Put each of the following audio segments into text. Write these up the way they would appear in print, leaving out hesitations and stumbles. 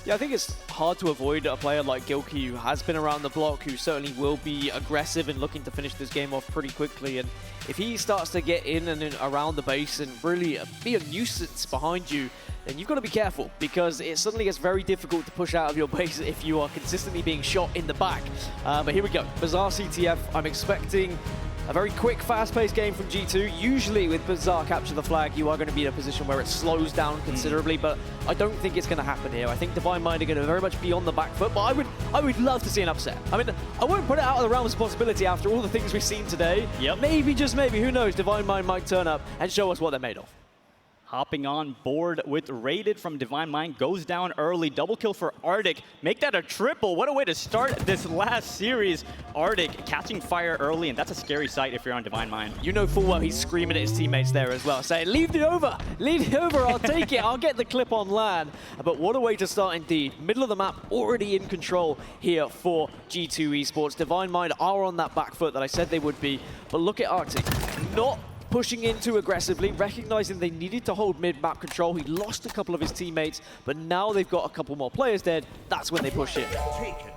Yeah, I think it's hard to avoid a player like BZIIRK, who has been around the block, who certainly will be aggressive and looking to finish this game off pretty quickly. And if he starts to get in and around the base and really be a nuisance behind you, then you've got to be careful, because it suddenly gets very difficult to push out of your base if you are consistently being shot in the back. But here we go. Bazaar CTF, I'm expecting a very quick, fast-paced game from G2. Usually with Bazaar capture the flag, you are going to be in a position where it slows down considerably, but I don't think it's going to happen here. I think Divine Mind are going to very much be on the back foot, but I would love to see an upset. I mean, I won't put it out of the realms of possibility after all the things we've seen today. Yep. Maybe, just maybe, who knows, Divine Mind might turn up and show us what they're made of. Hopping on board with Rated from Divine Mind, goes down early. Double kill for Artic. Make that a triple. What a way to start this last series. Artic catching fire early, and that's a scary sight if you're on Divine Mind. You know full well he's screaming at his teammates there as well, saying, leave the over, I'll take it, I'll get the clip on land. But what a way to start indeed. Middle of the map already in control here for G2 Esports. Divine Mind are on that back foot that I said they would be, but look at Artic. Not pushing in too aggressively, recognizing they needed to hold mid-map control. He lost a couple of his teammates, but now they've got a couple more players dead. That's when they push it.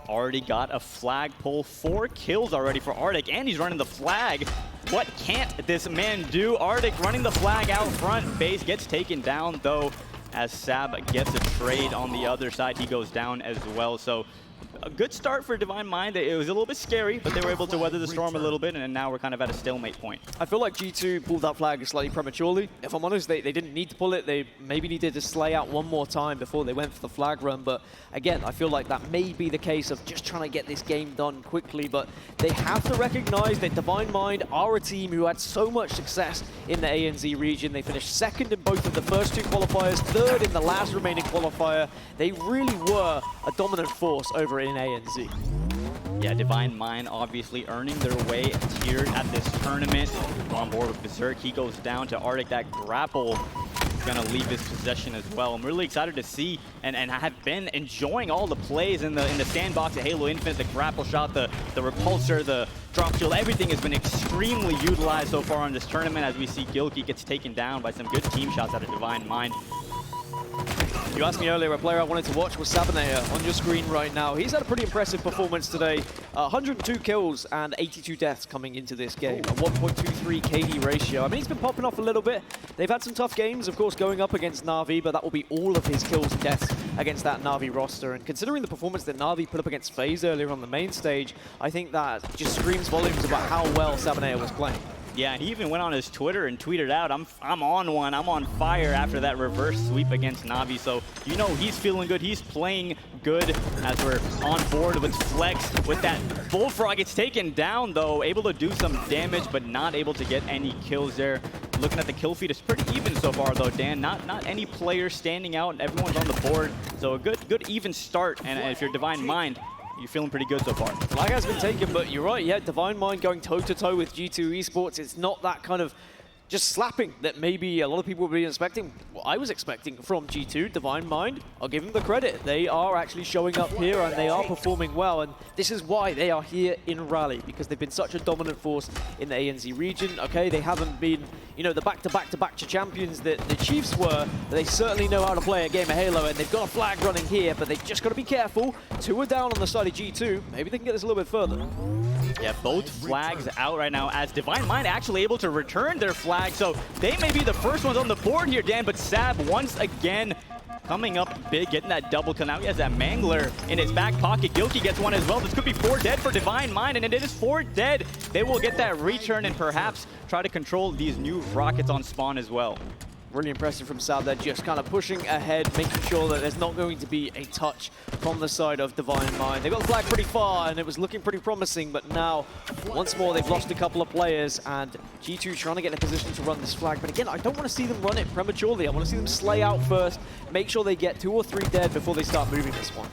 Already got a flag pull. 4 kills already for Artic, and he's running the flag. What can't this man do? Artic running the flag out front. Base gets taken down, though, as Sab gets a trade on the other side. He goes down as well. So a good start for Divine Mind. It was a little bit scary, but they were able to weather the storm a little bit, and now we're kind of at a stalemate point. I feel like G2 pulled that flag slightly prematurely. If I'm honest, they didn't need to pull it. They maybe needed to slay out one more time before they went for the flag run. But again, I feel like that may be the case of just trying to get this game done quickly. But they have to recognize that Divine Mind are a team who had so much success in the ANZ region. They finished second in both of the first 2 qualifiers, third in the last remaining qualifier. They really were a dominant force over in ANZ. Yeah, Divine Mind obviously earning their way tiered at this tournament. On board with BZIIRK, he goes down to Artic. That grapple is going to leave his possession as well. I'm really excited to see and have been enjoying all the plays in the sandbox at Halo Infinite. The grapple shot, the repulsor, the drop shield, everything has been extremely utilized so far on this tournament, as we see BZIIRK gets taken down by some good team shots out of Divine Mind. You asked me earlier, a player I wanted to watch was Sabinater on your screen right now. He's had a pretty impressive performance today. 102 kills and 82 deaths coming into this game. A 1.23 KD ratio. I mean, he's been popping off a little bit. They've had some tough games, of course, going up against Na'Vi, but that will be all of his kills and deaths against that Na'Vi roster. And considering the performance that Na'Vi put up against FaZe earlier on the main stage, I think that just screams volumes about how well Sabinater was playing. Yeah, and he even went on his Twitter and tweeted out, I'm on one, I'm on fire after that reverse sweep against Na'Vi. So, you know, he's feeling good, he's playing good as we're on board with Flex. With that Bullfrog, it's taken down though, able to do some damage, but not able to get any kills there. Looking at the kill feed, it's pretty even so far though, Dan. Not any player standing out, everyone's on the board. So a good even start, and if you're Divine Mind, you're feeling pretty good so far. Flag has been taken, but you're right, yeah, Divine Mind going toe-to-toe with G2 Esports. It's not that kind of just slapping that maybe a lot of people would be expecting. What I was expecting from G2, Divine Mind, I'll give them the credit. They are actually showing up here and they are performing well, and this is why they are here in Raleigh, because they've been such a dominant force in the ANZ region. Okay, they haven't been, you know, the back-to-back-to-back champions that the Chiefs were, but they certainly know how to play a game of Halo, and they've got a flag running here, but they've just got to be careful. 2 are down on the side of G2. Maybe they can get this a little bit further. Yeah, both flags out right now, as Divine Mind actually able to return their flag, so they may be the first ones on the board here, Dan, but Sab once again coming up big, getting that double kill. Now he has that Mangler in his back pocket. BZIIRK gets one as well. This could be 4 dead for Divine Mind, and it is 4 dead. They will get that return and perhaps try to control these new rockets on spawn as well. Really impressive from Sab. They're just kind of pushing ahead, making sure that there's not going to be a touch from the side of Divine Mind. They got the flag pretty far, and it was looking pretty promising, but now, once more, they've lost a couple of players, and G2 trying to get in a position to run this flag. But again, I don't want to see them run it prematurely. I want to see them slay out first, make sure they get 2 or 3 dead before they start moving this one.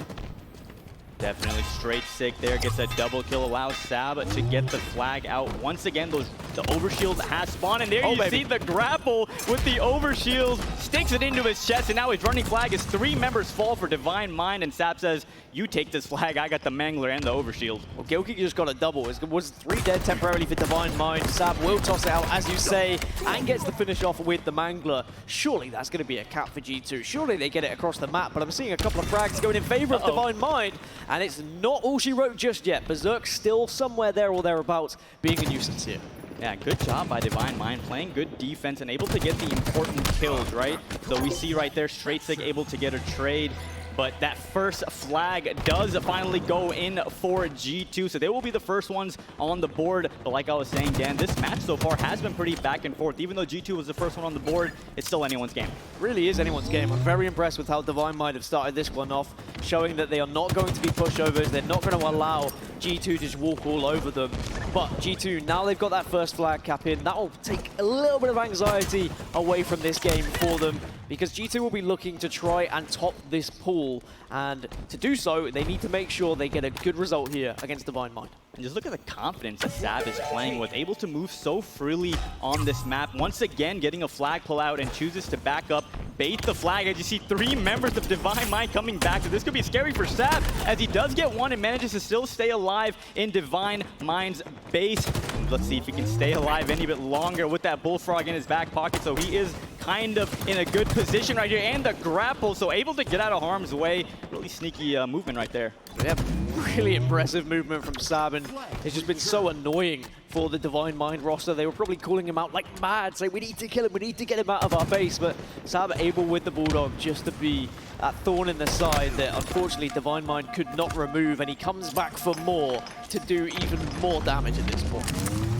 Definitely straight sick there, gets a double kill, allows Sab to get the flag out. Once again, those The overshield has spawned, and there you baby. see the grapple with the overshield, sticks it into his chest, and now his running flag is 3 members fall for Divine Mind, and Sab says, you take this flag, I got the Mangler and the overshield. Well, GYLKI just got a double. It was 3 dead temporarily for Divine Mind. Sab will toss it out, as you say, and gets the finish off with the Mangler. Surely that's going to be a cap for G2. Surely they get it across the map, but I'm seeing a couple of frags going in favor of Divine Mind, and it's not all she wrote just yet. BZIIRK still somewhere there or thereabouts, being a nuisance here. Yeah, good job by Divine Mind, playing good defense and able to get the important kills, right? So we see right there, Straight able to get a trade. But that first flag does finally go in for G2, so they will be the first ones on the board. But like I was saying, Dan, this match so far has been pretty back and forth. Even though G2 was the first one on the board, it's still anyone's game. It really is anyone's game. I'm very impressed with how Divine Mind have started this one off, showing that they are not going to be pushovers. They're not going to allow G2 to just walk all over them. But G2, now they've got that first flag cap in, that will take a little bit of anxiety away from this game for them, because G2 will be looking to try and top this pool, and to do so, they need to make sure they get a good result here against Divine Mind. And just look at the confidence that Sab is playing with, able to move so freely on this map. Once again, getting a flag pull out and chooses to back up, bait the flag, as you see 3 members of Divine Mind coming back. So this could be scary for Sab, as he does get one and manages to still stay alive in Divine Mind's base. Let's see if he can stay alive any bit longer with that Bullfrog in his back pocket. So he is kind of in a good position right here, and the grapple, so able to get out of harm's way. Really sneaky movement right there. Yeah, really impressive movement from Sab, and it's just been so annoying for the Divine Mind roster. They were probably calling him out like mad, saying we need to kill him, we need to get him out of our base, but Sab able with the Bulldog just to be that thorn in the side that unfortunately Divine Mind could not remove, and he comes back for more to do even more damage at this point.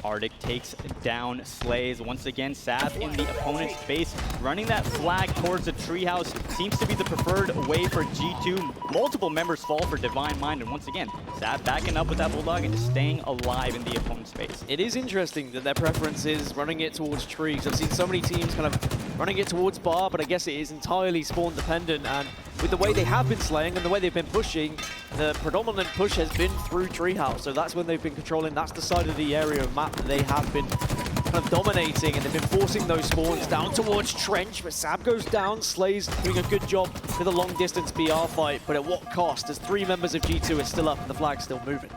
Artic takes down Slayz. Once again, Sab in the opponent's base, running that flag towards the treehouse. Seems to be the preferred way for G2. Multiple members fall for Divine Mind, and once again, Sab backing up with that Bulldog and just staying alive in the opponent's base. It is interesting that their preference is running it towards trees. I've seen so many teams kind of running it towards bar, but I guess it is entirely spawn dependent, and with the way they have been slaying and the way they've been pushing, the predominant push has been through treehouse. So that's when they've been controlling. That's the side of the area of map that they have been kind of dominating, and they've been forcing those spawns down towards trench. But Sab goes down. Slayz doing a good job with a long distance BR fight, but at what cost? As 3 members of G2 are still up and the flag's still moving.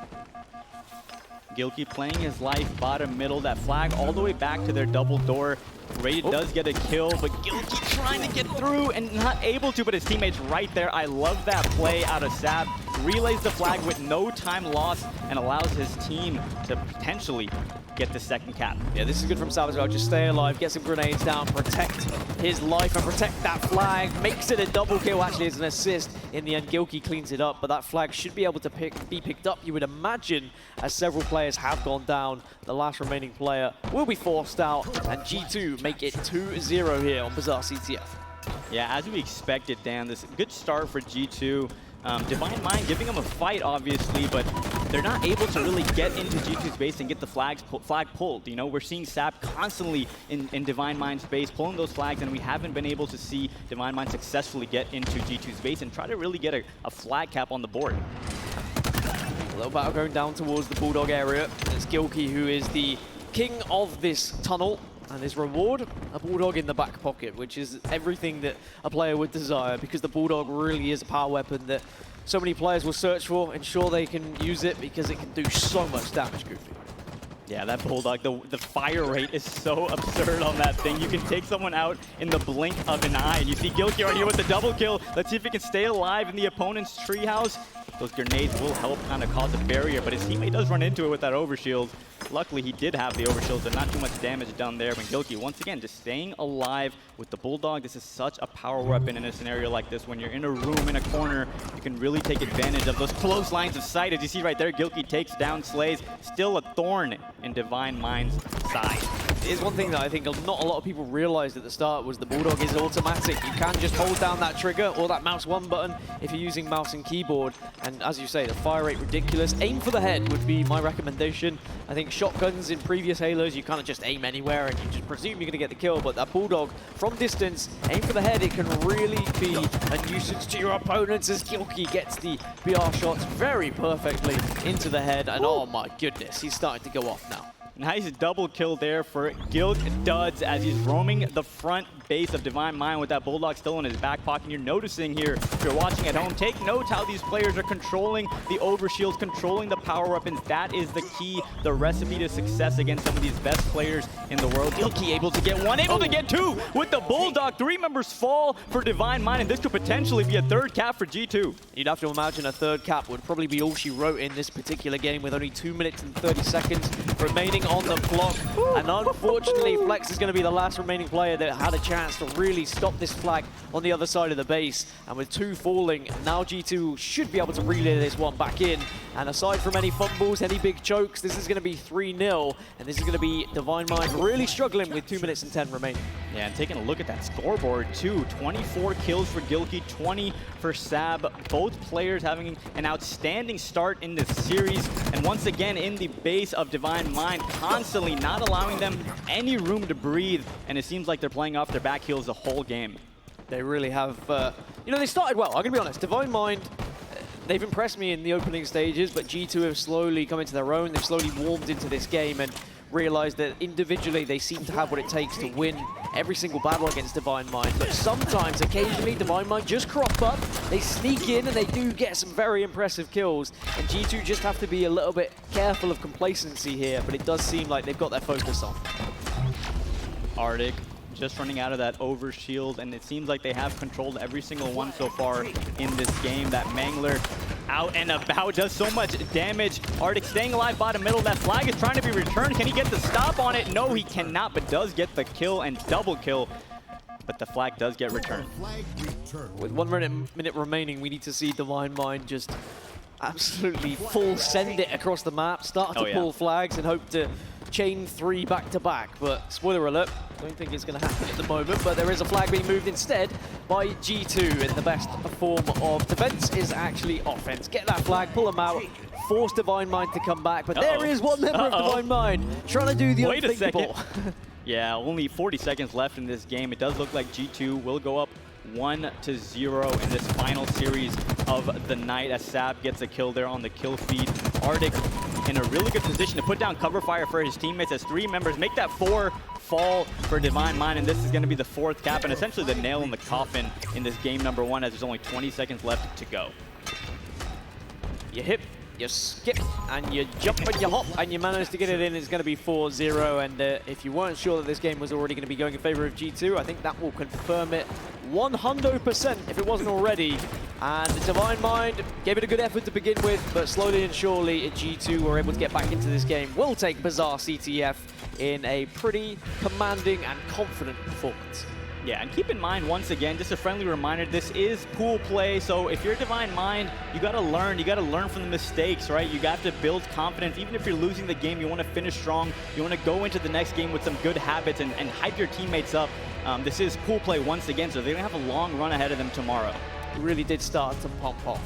GYLKI playing his life bottom middle, that flag all the way back to their double door. Rated does get a kill, but GYLKI trying to get through and not able to, but his teammate's right there. I love that play out of Sab. Relays the flag with no time lost and allows his team to potentially get the second cap. Yeah, this is good from Sab as well. Just stay alive, get some grenades down, protect his life and protect that flag. Makes it a double kill, actually, as an assist. In the end, GYLKI cleans it up, but that flag should be able to be picked up, you would imagine, as several players have gone down. The last remaining player will be forced out, and G2 make it 2-0 here on Bazaar CTF. Yeah, as we expected, Dan, this good start for G2. Divine Mind giving them a fight, obviously, but they're not able to really get into G2's base and get the flag pulled. You know, we're seeing Sab constantly in Divine Mind's base, pulling those flags, and we haven't been able to see Divine Mind successfully get into G2's base and try to really get a flag cap on the board. A little battle going down towards the Bulldog area. It's GYLKI who is the king of this tunnel, and his reward, a Bulldog in the back pocket, which is everything that a player would desire, because the Bulldog really is a power weapon that so many players will search for, ensure they can use it because it can do so much damage, Goofy. Yeah, that Bulldog, the fire rate is so absurd on that thing. You can take someone out in the blink of an eye. And you see GYLKI right here with the double kill. Let's see if he can stay alive in the opponent's treehouse. Those grenades will help kind of cause a barrier, but his teammate does run into it with that overshield. Luckily, he did have the overshield, so not too much damage done there. But GYLKI, once again, just staying alive with the Bulldog. This is such a power weapon in a scenario like this. When you're in a room, in a corner, you can really take advantage of those close lines of sight. As you see right there, GYLKI takes down Slayz. Still a thorn in Divine Mind's side. Is one thing that I think not a lot of people realized at the start was the Bulldog is automatic. You can just hold down that trigger or that mouse 1 button if you're using mouse and keyboard. And as you say, the fire rate ridiculous. Aim for the head would be my recommendation. I think shotguns in previous Halos, you kind of just aim anywhere and you just presume you're going to get the kill. But that Bulldog, from distance, aim for the head, it can really be a nuisance to your opponents as GYLKI gets the BR shots very perfectly into the head. And oh my goodness, he's starting to go off now. Nice double kill there for BZIIRK Duds as he's roaming the front base of Divine Mind with that Bulldog still in his back pocket. You're noticing here, if you're watching at home, take note how these players are controlling the overshields, controlling the power weapons. That is the key, the recipe to success against some of these best players in the world. BZIIRK able to get one, able to get two with the Bulldog. 3 members fall for Divine Mind, and this could potentially be a third cap for G2. You'd have to imagine a third cap would probably be all she wrote in this particular game with only 2 minutes and 30 seconds remaining on the clock. And unfortunately, Flex is going to be the last remaining player that had a chance to really stop this flag on the other side of the base. And with 2 falling, now G2 should be able to relay this one back in. And aside from any fumbles, any big chokes, this is going to be 3-0. And this is going to be Divine Mind really struggling with 2 minutes and 10 remaining. Yeah, and taking a look at that scoreboard too. 24 kills for BZIIRK, 20 for Sab. Both players having an outstanding start in this series. And once again, in the base of Divine Mind, constantly not allowing them any room to breathe. And it seems like they're playing off their back heels the whole game. They really have, you know, they started well. I'm going to be honest, Divine Mind, they've impressed me in the opening stages, but G2 have slowly come into their own. They've slowly warmed into this game and realized that individually they seem to have what it takes to win every single battle against Divine Mind. But sometimes, occasionally, Divine Mind just crop up, they sneak in, and they do get some very impressive kills. And G2 just have to be a little bit careful of complacency here, but it does seem like they've got their focus on. Artic just running out of that overshield, and it seems like they have controlled every single one so far in this game. That Mangler out and about does so much damage. Artic staying alive bottom middle. That flag is trying to be returned. Can he get the stop on it? No, he cannot, but does get the kill and double kill. But the flag does get returned. With 1 minute remaining, we need to see Divine Mind just absolutely full send it across the map, start to pull flags and hope to chain 3 back-to-back. But spoiler alert, don't think it's going to happen at the moment, but there is a flag being moved instead by G2, and the best form of defense is actually offense. Get that flag, pull them out, force Divine Mind to come back, but there is one member of Divine Mind trying to do the unthinkable. Yeah, only 40 seconds left in this game. It does look like G2 will go up 1-0 in this final series of the night as Sab gets a kill there on the kill feed. Artic in a really good position to put down cover fire for his teammates as 3 members make that 4 fall for Divine Mind, and this is going to be the 4th cap and essentially the nail in the coffin in this game number 1 as there's only 20 seconds left to go. You hip, you skip, and you jump and you hop, and you manage to get it in. It's going to be 4-0, and if you weren't sure that this game was already going to be going in favor of G2, I think that will confirm it 100% if it wasn't already. And Divine Mind gave it a good effort to begin with, but slowly and surely G2 were able to get back into this game. Will take Bazaar CTF in a pretty commanding and confident performance. Yeah, and keep in mind, once again, just a friendly reminder, this is pool play, so if you're Divine Mind, you gotta learn from the mistakes, right? You got to build confidence. Even if you're losing the game, you wanna finish strong, you wanna go into the next game with some good habits and hype your teammates up. This is pool play once again, so they're gonna have a long run ahead of them tomorrow. It really did start to pump off.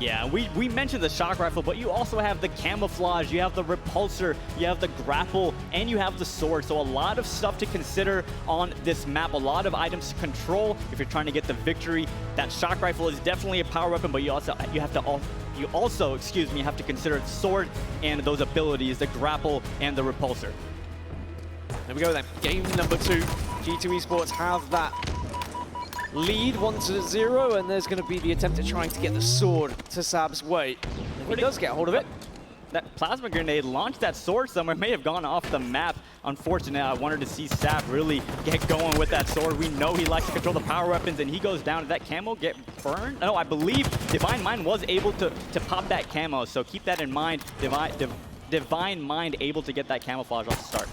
Yeah, we mentioned the shock rifle, but you also have the camouflage, you have the repulsor, you have the grapple, and you have the sword. So a lot of stuff to consider on this map, a lot of items to control if you're trying to get the victory. That shock rifle is definitely a power weapon, but you also have to consider the sword and those abilities, the grapple and the repulsor. There we go then. Game number 2. G2 Esports have that lead 1-0, and there's going to be the attempt at trying to get the sword to Sab's way. If he does get a hold of it. That plasma grenade launched that sword somewhere, may have gone off the map. Unfortunately, I wanted to see Sab really get going with that sword. We know he likes to control the power weapons, and he goes down. Did that camo get burned? No, I believe Divine Mind was able to pop that camo, so keep that in mind. Divine Mind able to get that camouflage off the start.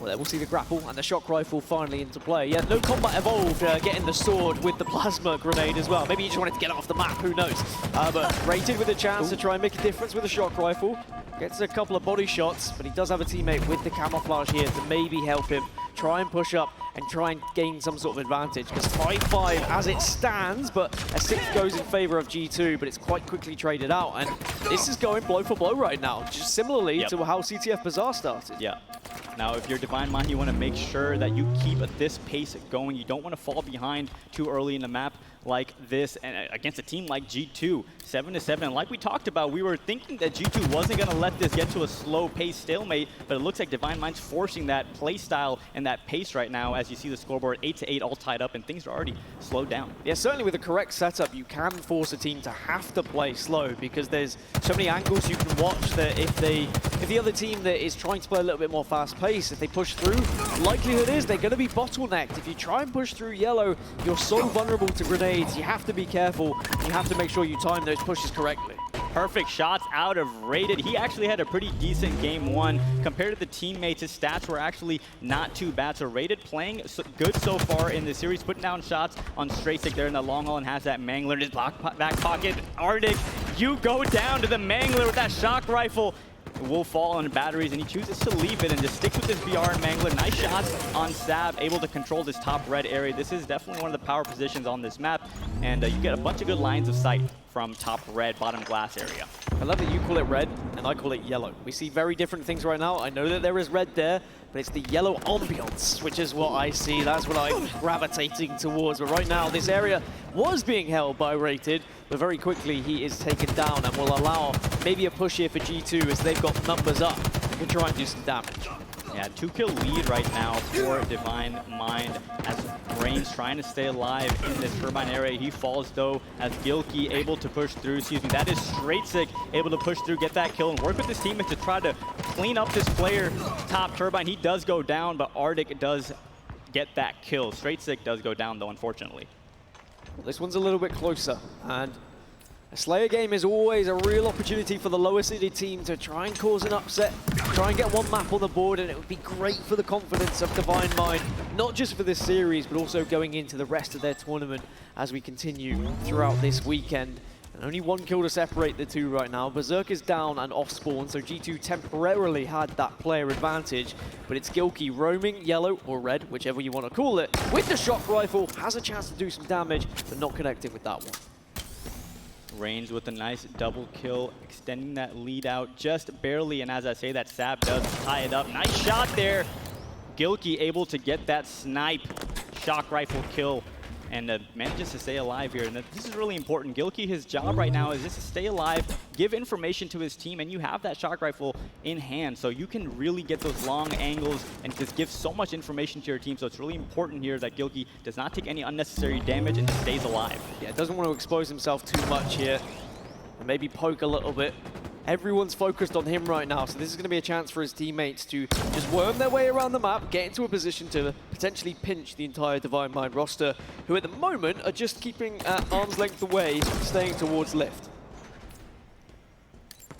Well, we'll see the grapple and the shock rifle finally into play. Yeah, no combat evolved getting the sword with the plasma grenade as well. Maybe he just wanted to get it off the map, who knows. But rated with a chance to try and make a difference with the shock rifle. Gets a couple of body shots, but he does have a teammate with the camouflage here to maybe help him try and push up and try and gain some sort of advantage. Because 5-5 as it stands, but a 6 goes in favor of G2, but it's quite quickly traded out. And this is going blow for blow right now, just similarly to how CTF Bazaar started. Yeah. Now, if you're Divine Mind, you want to make sure that you keep this pace going. You don't want to fall behind too early in the map. like this and against a team like G2, 7-7. And like we talked about, we were thinking that G2 wasn't going to let this get to a slow-paced stalemate, but it looks like Divine Mind's forcing that play style and that pace right now. As you see the scoreboard, 8-8, all tied up, and things are already slowed down. Yeah, certainly with the correct setup, you can force a team to have to play slow because there's so many angles you can watch that if the other team that is trying to play a little bit more fast-paced, if they push through, likelihood is they're going to be bottlenecked. If you try and push through yellow, you're so vulnerable to grenades. You have to be careful. You have to make sure you time those pushes correctly. Perfect shots out of Rated. He actually had a pretty decent game one. Compared to the teammates, his stats were actually not too bad. So Rated playing good so far in the series, putting down shots on Slayz there in the long haul and has that Mangler in his back pocket. Artic, you go down to the Mangler with that shock rifle. Will fall on batteries, and he chooses to leave it and just sticks with this BR and Mangler. Nice shots on Sab, able to control this top red area. This is definitely one of the power positions on this map, and you get a bunch of good lines of sight from top red, bottom glass area. I love that you call it red and I call it yellow. We see very different things right now. I know that there is red there, but it's the yellow ambience, which is what I see. That's what I'm gravitating towards. But right now, this area was being held by Rated, but very quickly he is taken down and will allow maybe a push here for G2 as they've got numbers up. They can try and do some damage. Yeah, 2-kill lead right now for Divine Mind as Rain's trying to stay alive in this Turbine area. He falls though as BZIIRK able to push through, excuse me, that is Slayz able to push through, get that kill, and work with his teammates to try to clean up this player top Turbine. He does go down, but Artic does get that kill. Slayz does go down though, unfortunately. Well, this one's a little bit closer, and a Slayer game is always a real opportunity for the lower seeded team to try and cause an upset, try and get one map on the board, and it would be great for the confidence of Divine Mind, not just for this series, but also going into the rest of their tournament as we continue throughout this weekend. And only one kill to separate the two right now. BZIIRK is down and off spawn, so G2 temporarily had that player advantage, but it's BZIIRK roaming yellow or red, whichever you want to call it, with the shock rifle, has a chance to do some damage, but not connecting with that one. Range with a nice double kill, extending that lead out just barely, and as I say that, Sab does tie it up. Nice shot there. BZIIRK able to get that snipe shock rifle kill and manages to stay alive here. And this is really important. BZIIRK, his job right now is just to stay alive, give information to his team, and you have that shock rifle in hand, so you can really get those long angles and just give so much information to your team. So it's really important here that BZIIRK does not take any unnecessary damage and stays alive. Yeah, doesn't want to expose himself too much here, and maybe poke a little bit. Everyone's focused on him right now, so this is going to be a chance for his teammates to just worm their way around the map, get into a position to potentially pinch the entire Divine Mind roster, who at the moment are just keeping at arm's length away, staying towards lift.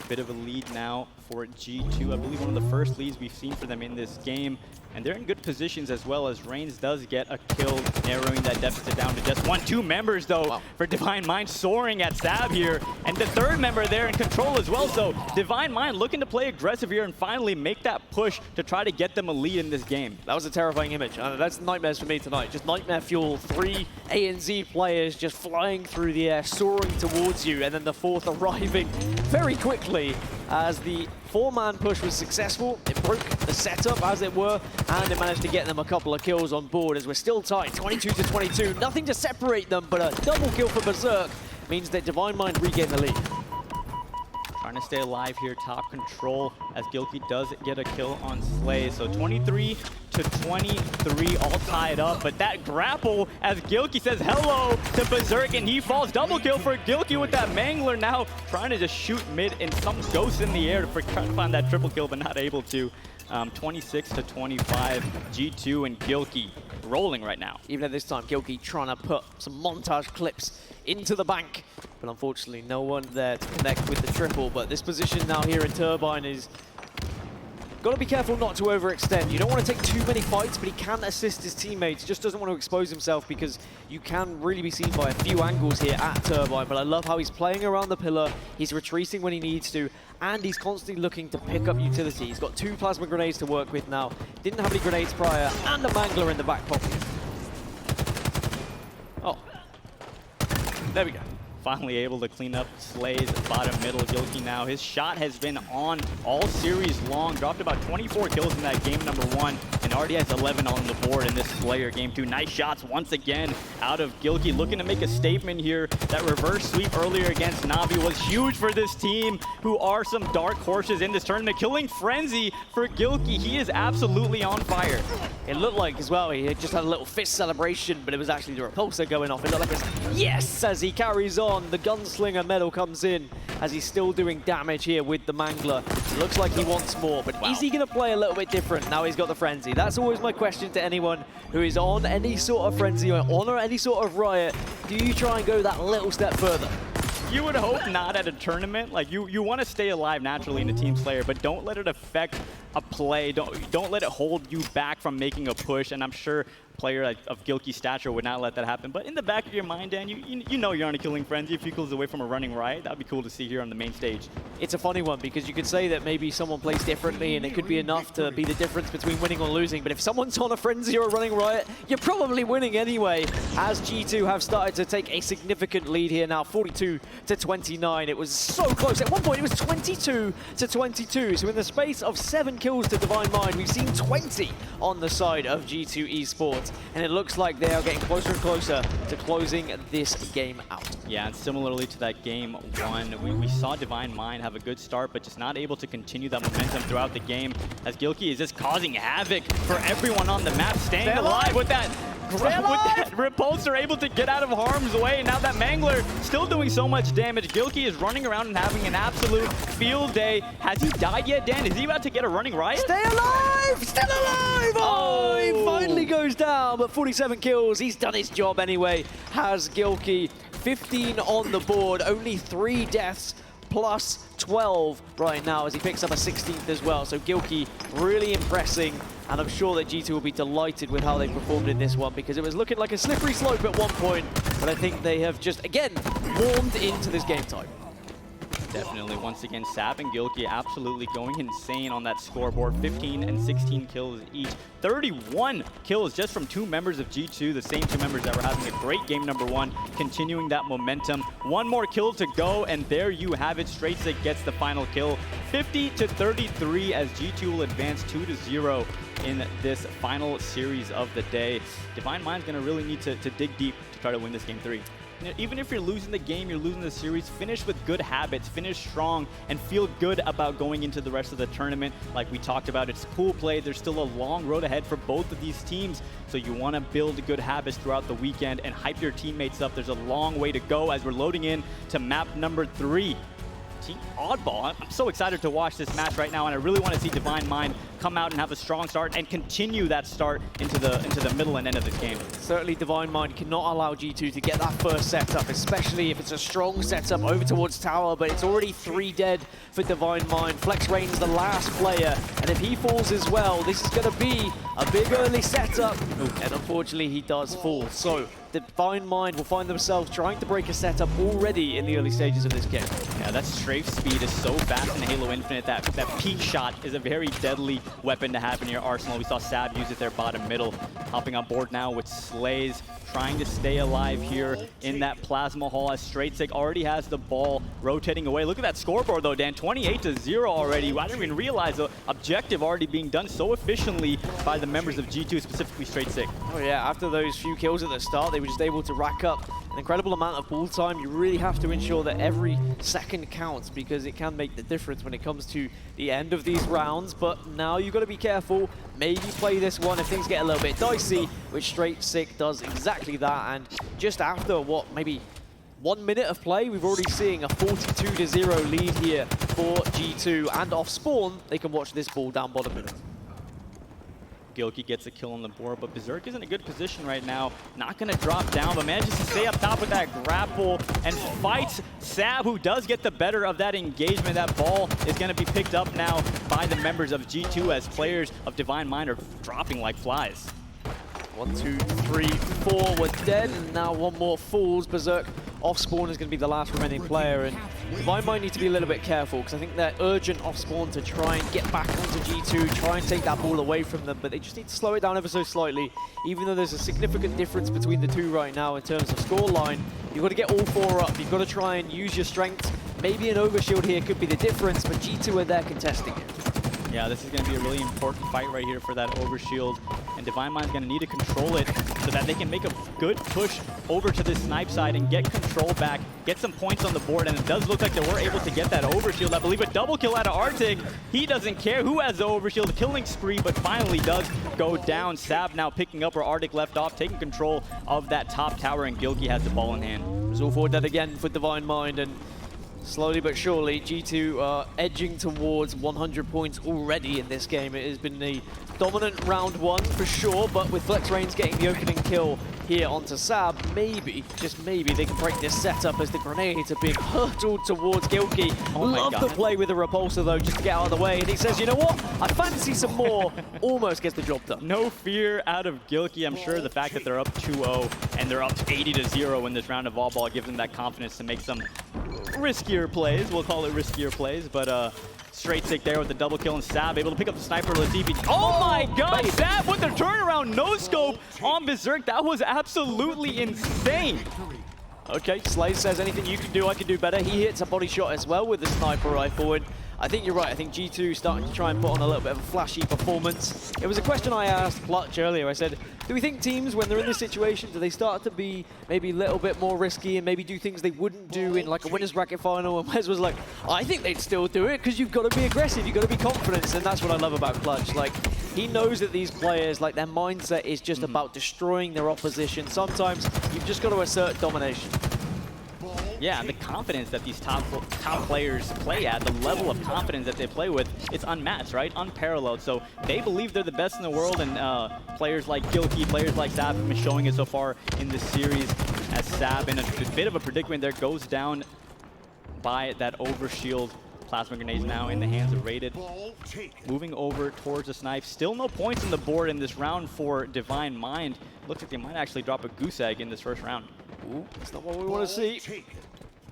Bit of a lead now for G2. I believe one of the first leads we've seen for them in this game. And they're in good positions as well, as Reigns does get a kill, narrowing that deficit down to just one. 2 members, though, for Divine Mind soaring at Sab here. And the third member there in control as well. So Divine Mind looking to play aggressive here and finally make that push to try to get them a lead in this game. That was a terrifying image. That's nightmares for me tonight. Just nightmare fuel. 3 ANZ players just flying through the air, soaring towards you, and then the fourth arriving very quickly as the 4-man push was successful. It broke the setup, as it were, and it managed to get them a couple of kills on board as we're still tied, 22-22. Nothing to separate them, but a double kill for BZIIRK means that Divine Mind regain the lead. Trying to stay alive here, top control, as BZIIRK does get a kill on Slayz. So 23-23, all tied up. But that grapple, as BZIIRK says hello to BZIIRK, and he falls. Double kill for BZIIRK with that Mangler now, trying to just shoot mid and some ghost in the air to try to find that triple kill, but not able to. 26-25, G2 and BZIIRK rolling right now. Even at this time, BZIIRK trying to put some montage clips into the bank, but unfortunately no one there to connect with the triple. But this position now here in Turbine is got to be careful not to overextend. You don't want to take too many fights, but he can assist his teammates. He just doesn't want to expose himself because you can really be seen by a few angles here at Turbine. But I love how he's playing around the pillar. He's retreating when he needs to, and he's constantly looking to pick up utility. He's got 2 plasma grenades to work with now. Didn't have any grenades prior, and a Mangler in the back pocket. Oh, there we go. Finally able to clean up Slayz bottom middle. BZIIRK now, his shot has been on all series long. Dropped about 24 kills in that game number 1, and and already has 11 on the board in this player. Game 2, nice shots once again out of GILKI, looking to make a statement here. That reverse sweep earlier against Navi was huge for this team, who are some dark horses in this tournament. Killing Frenzy for GILKI. He is absolutely on fire. It looked like as well, he just had a little fist celebration, but it was actually the repulsor going off. It looked like a yes as he carries on. The gunslinger medal comes in as he's still doing damage here with the Mangler. It looks like he wants more, but is he going to play a little bit different now he's got the Frenzy? That's always my question to anyone who is on any sort of Frenzy or on any sort of Riot. Do you try and go that little step further? You would hope not at a tournament. Like, you want to stay alive naturally in a team Slayer, but don't let it affect a play. Don't let it hold you back from making a push. And I'm sure a player of GILKI stature would not let that happen. But in the back of your mind, Dan, you know you're on a killing frenzy. A few kills away from a running riot, that'd be cool to see here on the main stage. It's a funny one because you could say that maybe someone plays differently and it could be enough to be the difference between winning or losing. But if someone's on a frenzy or a running riot, you're probably winning anyway. As G2 have started to take a significant lead here now, 42-29. It was so close. At one point, it was 22-22. So in the space of 7 kills to Divine Mind, we've seen 20 on the side of G2 Esports. And it looks like they are getting closer and closer to closing this game out. Yeah, and similarly to that game 1, we saw Divine Mind have a good start, but just not able to continue that momentum throughout the game, as GILKI is just causing havoc for everyone on the map, staying alive with that repulsor, able to get out of harm's way. And now that Mangler still doing so much damage. GILKI is running around and having an absolute field day. Has he died yet, Dan? Is he about to get a running riot? Stay alive! Still alive! Oh, he finally goes down, but 47 kills. He's done his job anyway. Has GILKI 15 on the board, only 3 deaths plus 12 right now as he picks up a 16th as well. So GILKI really impressing, and I'm sure that G2 will be delighted with how they performed in this one because it was looking like a slippery slope at one point, but I think they have just, again, warmed into this game type. Definitely, once again, Sab and GILKI absolutely going insane on that scoreboard. 15 and 16 kills each. 31 kills just from 2 members of G2, the same 2 members that were having a great game number 1, continuing that momentum. 1 more kill to go, and there you have it. Slayz gets the final kill. 50-33 as G2 will advance 2-0 in this final series of the day. Divine Mind's going to really need to dig deep to try to win this game 3. Even if you're losing the game, you're losing the series, finish with good habits, finish strong, and feel good about going into the rest of the tournament. Like we talked about, it's pool play. There's still a long road ahead for both of these teams, so you want to build good habits throughout the weekend and hype your teammates up. There's a long way to go as we're loading in to map number 3. Team Oddball. I'm so excited to watch this match right now, and I really want to see Divine Mind come out and have a strong start and continue that start into the middle and end of this game. Certainly Divine Mind cannot allow G2 to get that first setup, especially if it's a strong setup over towards tower, but it's already 3 dead for Divine Mind. Flex Rain's the last player, and if he falls as well, this is going to be a big early setup, and unfortunately he does fall. So Divine Mind will find themselves trying to break a setup already in the early stages of this game. Yeah, that strafe speed is so fast in Halo Infinite. That peak shot is a very deadly weapon to have in your arsenal. We saw Sab use it there bottom middle. Hopping on board now with Slayz, trying to stay alive here in that plasma hall as Slayz already has the ball rotating away. Look at that scoreboard though, Dan, 28-0 already. I didn't even realize the objective already being done so efficiently by the members of G2, specifically Slayz. Oh yeah, after those few kills at the start, they were just able to rack up an incredible amount of ball time. You really have to ensure that every second counts because it can make the difference when it comes to the end of these rounds. But now you've got to be careful. Maybe play this one if things get a little bit dicey, which Slayz does exactly that. And just after, what, maybe 1 minute of play, we've already seen a 42-0 lead here for G2. And off spawn, they can watch this ball down bottom middle. GILKI gets a kill on the board, but BZIIRK is in a good position right now. Not going to drop down, but manages to stay up top with that grapple and fights Sab, who does get the better of that engagement. That ball is going to be picked up now by the members of G2 as players of Divine Mind are dropping like flies. 1, 2, 3, 4 were dead, and now 1 more falls. BZIIRK off spawn is going to be the last remaining player, and Divine Mind need to be a little bit careful because I think they're urgent off spawn to try and get back onto G2, try and take that ball away from them, but they just need to slow it down ever so slightly. Even though there's a significant difference between the two right now in terms of scoreline, you've got to get all 4 up. You've got to try and use your strength. Maybe an overshield here could be the difference, but G2 are there contesting it. Yeah, this is going to be a really important fight right here for that overshield, and Divine Mind's going to need to control it so that they can make a good push over to this snipe side and get control back, get some points on the board, and it does look like they were able to get that overshield. I believe a double kill out of Artic. He doesn't care who has the overshield, killing spree, but finally does go down. Sab now picking up where Artic left off, taking control of that top tower, and GILKY has the ball in hand. It's all forward dead again for Divine Mind, and slowly but surely, G2 are edging towards 100 points already in this game. It has been a dominant round one for sure, but with Flex Reigns getting the opening kill here onto Sab, maybe, just maybe, they can break this setup as the grenades are being hurtled towards GILKY. Love the play with the repulsor though, just to get out of the way, and he says, you know what, I fancy some more. Almost gets the job done. No fear out of GILKY. I'm sure the fact that they're up 2-0 and they're up 80-0 in this round of Oddball gives them that confidence to make some riskier plays. We'll call it riskier plays, but straight stick there with the double kill, and Sab able to pick up the sniper. Let's see if he... Oh my god, Sab with the turnaround no scope on BZIIRK. That was absolutely insane. Okay, Slayz says anything you can do, I can do better. He hits a body shot as well with the sniper rifle, and I think you're right. I think G2 starting to try and put on a little bit of a flashy performance. It was a question I asked Clutch earlier. I said, do we think teams, when they're in this situation, do they start to be maybe a little bit more risky and maybe do things they wouldn't do in like a winner's bracket final? And Wes was like, I think they'd still do it because you've got to be aggressive, you've got to be confident, and that's what I love about Clutch. Like, he knows that these players, like, their mindset is just about destroying their opposition. Sometimes you've just got to assert domination. Yeah, the confidence that these top players play at, the level of confidence that they play with, it's unmatched, right? Unparalleled. So they believe they're the best in the world, and players like GILKY, players like Sab have been showing it so far in this series, as Sab in a bit of a predicament there goes down by that overshield. Plasma grenades now in the hands of Rated. Moving over towards the snipe. Still no points on the board in this round for Divine Mind. Looks like they might actually drop a goose egg in this first round. Ooh, that's not what we want to see.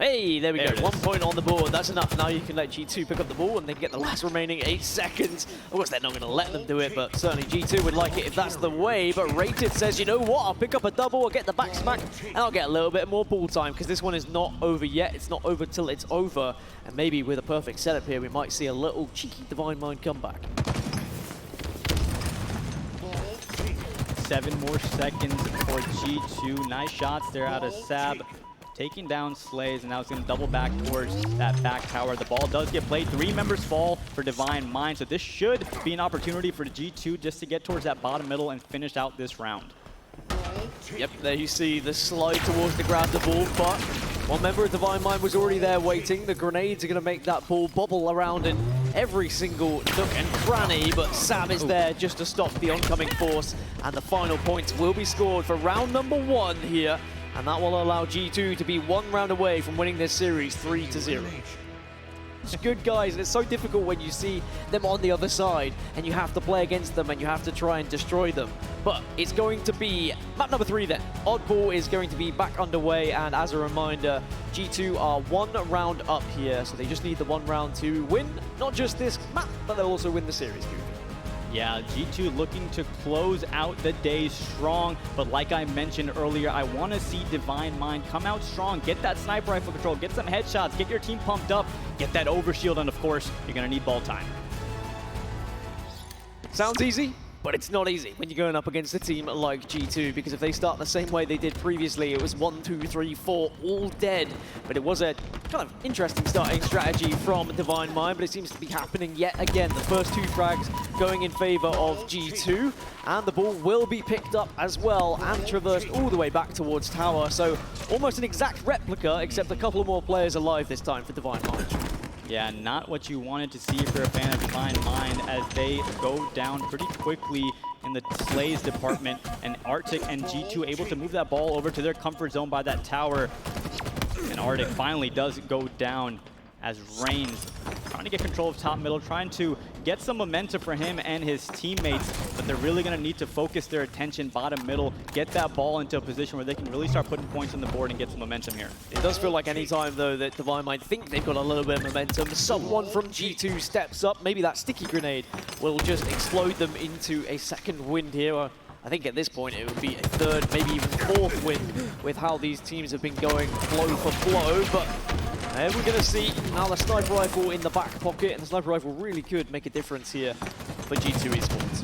Hey, there we go. 1 point on the board. That's enough. Now you can let G2 pick up the ball and they can get the last remaining 8 seconds. Of course, they're not going to let them do it, but certainly G2 would like it if that's the way. But Rated says, you know what? I'll pick up a double, I'll get the back smack, and I'll get a little bit more ball time because this one is not over yet. It's not over till it's over. And maybe with a perfect setup here, we might see a little cheeky Divine Mind comeback. 7 more seconds for G2. Nice shots there out of Sab. Taking down Slayz, and now it's going to double back towards that back tower. The ball does get played. 3 members fall for Divine Mind, so this should be an opportunity for G2 just to get towards that bottom middle and finish out this round. Yep, there you see the slide towards the grab the ball, but one member of Divine Mind was already there waiting. The grenades are going to make that ball bobble around in every single nook and cranny, but Sab is there just to stop the oncoming force, and the final points will be scored for round number 1 here. And that will allow G2 to be 1 round away from winning this series 3-0. It's good, guys, and it's so difficult when you see them on the other side and you have to play against them and you have to try and destroy them. But it's going to be map number 3 then. Oddball is going to be back underway, and as a reminder, G2 are 1 round up here, so they just need the 1 round to win, not just this map, but they'll also win the series. Yeah, G2 looking to close out the day strong, but like I mentioned earlier, I want to see Divine Mind come out strong, get that sniper rifle control, get some headshots, get your team pumped up, get that overshield, and of course, you're going to need ball time. Sounds easy, but it's not easy when you're going up against a team like G2, because if they start the same way they did previously, it was 1, 2, 3, 4, all dead. But it was a kind of interesting starting strategy from Divine Mind, but it seems to be happening yet again. The first 2 frags going in favor of G2, and the ball will be picked up as well and traversed all the way back towards tower. So almost an exact replica, except a couple more players alive this time for Divine Mind. Yeah, not what you wanted to see if you're a fan of Divine Mind, as they go down pretty quickly in the Slayz department, and Artic and G2 able to move that ball over to their comfort zone by that tower. And Artic finally does go down as Reigns trying to get control of top middle, trying to get some momentum for him and his teammates, but they're really going to need to focus their attention bottom middle, get that ball into a position where they can really start putting points on the board and get some momentum here. It does feel like any time, though, that Divine Mind think they've got a little bit of momentum, someone from G2 steps up. Maybe that sticky grenade will just explode them into a second wind here. I think at this point it would be a 3rd, maybe even 4th win with how these teams have been going blow for blow, but And we're going to see now the sniper rifle in the back pocket, and the sniper rifle really could make a difference here for G2 Esports.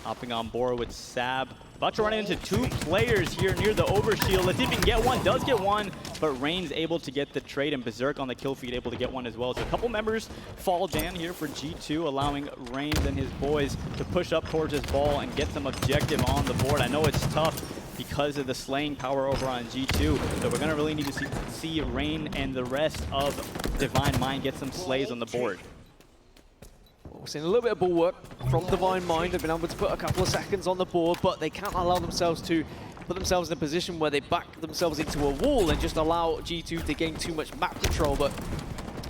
Hopping on board with Sab. About to run into two players here near the overshield. Let's see if he can get one. Does get one, but Rain's able to get the trade, and BZIIRK on the kill feed able to get one as well. So a couple members fall down here for G2, allowing Rain and his boys to push up towards his ball and get some objective on the board. I know it's tough because of the slaying power over on G2, so we're going to really need to see Rain and the rest of Divine Mind get some slays on the board. We're seeing a little bit of ball work from Divine Mind. They've been able to put a couple of seconds on the board, but they can't allow themselves to put themselves in a position where they back themselves into a wall and just allow G2 to gain too much map control. But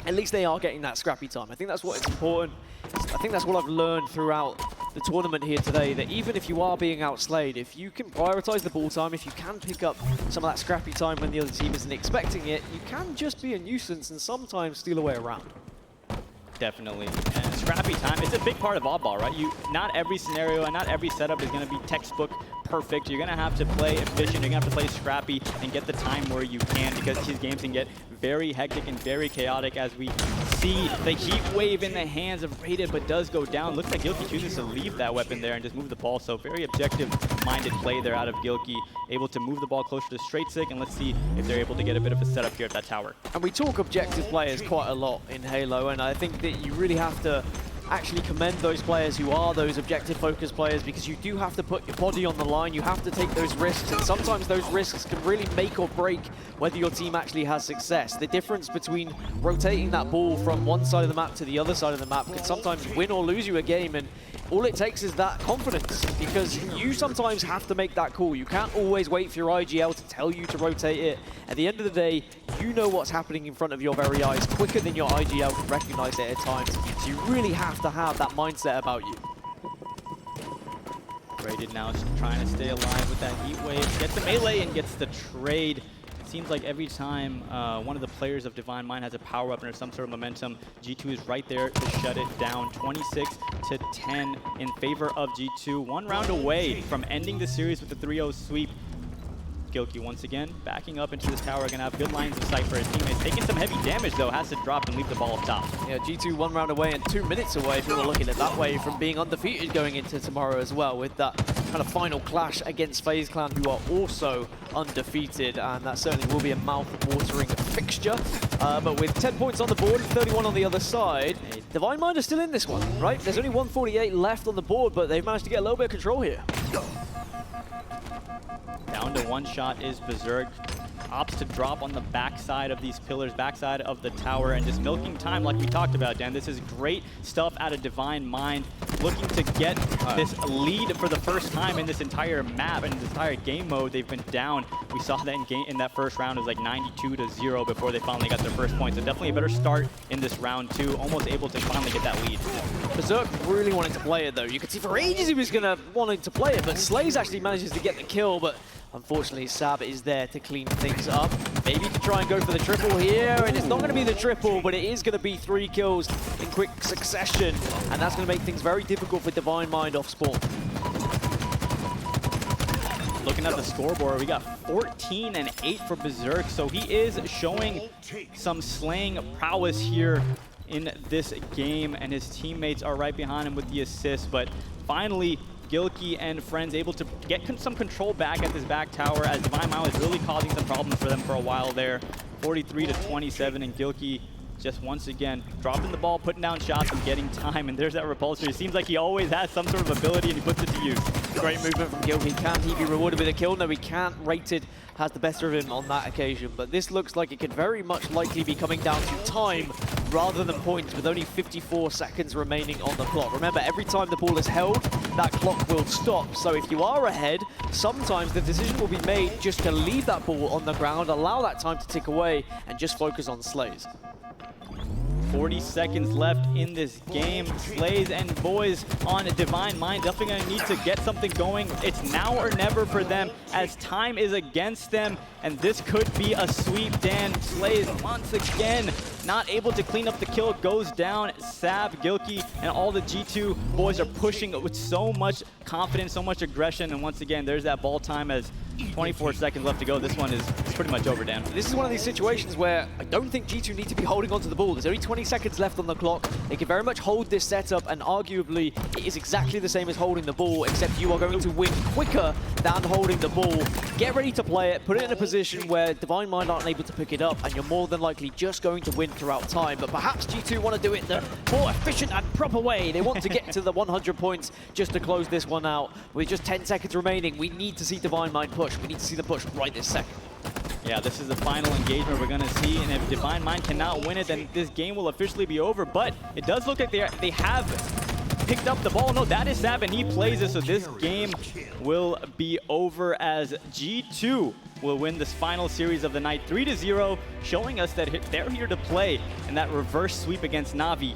at least they are getting that scrappy time. I think that's what's important. I think that's what I've learned throughout the tournament here today, that even if you are being outslayed, if you can prioritize the ball time, if you can pick up some of that scrappy time when the other team isn't expecting it, you can just be a nuisance and sometimes steal away around. Definitely. And scrappy time, it's a big part of Oddball, right? Not every scenario and not every setup is going to be textbook perfect. You're going to have to play efficient, you're going to have to play scrappy and get the time where you can, because these games can get very hectic and very chaotic, as we see the heat wave in the hands of Rated, but does go down. Looks like Gilkey chooses to leave that weapon there and just move the ball. So very objective-minded play there out of Gilkey, able to move the ball closer to straight stick, and let's see if they're able to get a bit of a setup here at that tower. And we talk objective players quite a lot in Halo, and I think that you really have to actually commend those players who are those objective-focused players, because you do have to put your body on the line, you have to take those risks, and sometimes those risks can really make or break whether your team actually has success. The difference between rotating that ball from one side of the map to the other side of the map can sometimes win or lose you a game, and all it takes is that confidence, because you sometimes have to make that call. You can't always wait for your IGL to tell you to rotate it. At the end of the day, you know what's happening in front of your very eyes quicker than your IGL can recognize it at times. So you really have to have that mindset about you. Rated now trying to stay alive with that heat wave, gets the melee and gets the trade. Seems like every time one of the players of Divine Mind has a power weapon or some sort of momentum, G2 is right there to shut it down. 26-10 in favor of G2. One round away from ending the series with the 3-0 sweep. Gilkey once again backing up into this tower, gonna have good lines of sight for his teammates. Taking some heavy damage though, has to drop and leave the ball up top. Yeah, G2 one round away and 2 minutes away, if you want to look at it that way, from being undefeated going into tomorrow as well, with that kind of final clash against FaZe Clan, who are also undefeated, and that certainly will be a mouth-watering fixture. But with 10 points on the board, 31 on the other side, Divine Mind are still in this one, right? There's only 148 left on the board, but they've managed to get a little bit of control here. Down to one shot is BZIIRK. Opts to drop on the backside of these pillars, backside of the tower, and just milking time like we talked about, Dan. This is great stuff out of Divine Mind, looking to get this lead for the first time in this entire map and this entire game mode. They've been down. We saw that in that first round. It was like 92-0 before they finally got their first point. So definitely a better start in this round too. Almost able to finally get that lead. BZIIRK really wanted to play it though. You could see for ages he was gonna wanting to play it, but Slayz actually manages to get the kill, but unfortunately, Sab is there to clean things up. Maybe to try and go for the triple here, and it's not going to be the triple, but it is going to be 3 kills in quick succession, and that's going to make things very difficult for Divine Mind off spawn. Looking at the scoreboard, we got 14 and 8 for BZIIRK, so he is showing some slaying prowess here in this game, and his teammates are right behind him with the assist, but finally, Gilkey and friends able to get some control back at this back tower, as Divine Mind was really causing some problems for them for a while there. 43-27, and Gilkey just once again dropping the ball, putting down shots and getting time, and there's that repulsor. It seems like he always has some sort of ability and he puts it to use. Great movement from Gilkey. Can he be rewarded with a kill? No, he can't. Rated has the best of him on that occasion, but this looks like it could very much likely be coming down to time rather than points, with only 54 seconds remaining on the clock. Remember, every time the ball is held, that clock will stop. So if you are ahead, sometimes the decision will be made just to leave that ball on the ground, allow that time to tick away, and just focus on Slayz. 40 seconds left in this game. Slayz and boys on Divine Mind definitely going to need to get something going. It's now or never for them, as time is against them, and this could be a sweep. Dan, Slayz once again not able to clean up the kill, goes down. Sab, Gilkey, and all the G2 boys are pushing with so much confidence, so much aggression, and once again, there's that ball time as 24 seconds left to go. This one is pretty much over, Dan. This is one of these situations where I don't think G2 need to be holding onto the ball. There's only 20 seconds left on the clock. They can very much hold this setup, and arguably it is exactly the same as holding the ball, except you are going to win quicker than holding the ball. Get ready to play it, put it in a position where Divine Mind aren't able to pick it up, and you're more than likely just going to win throughout time. But perhaps G2 want to do it the more efficient and proper way. They want to get to the 100 points just to close this one out. With just 10 seconds remaining, we need to see Divine Mind push. We need to see them push right this second. Yeah, this is the final engagement we're going to see, and if Divine Mind cannot win it, then this game will officially be over. But it does look like they have picked up the ball. No, that is Sab, and he plays it, so this game will be over as G2 will win this final series of the night 3-0, showing us that they're here to play in that reverse sweep against Na'Vi.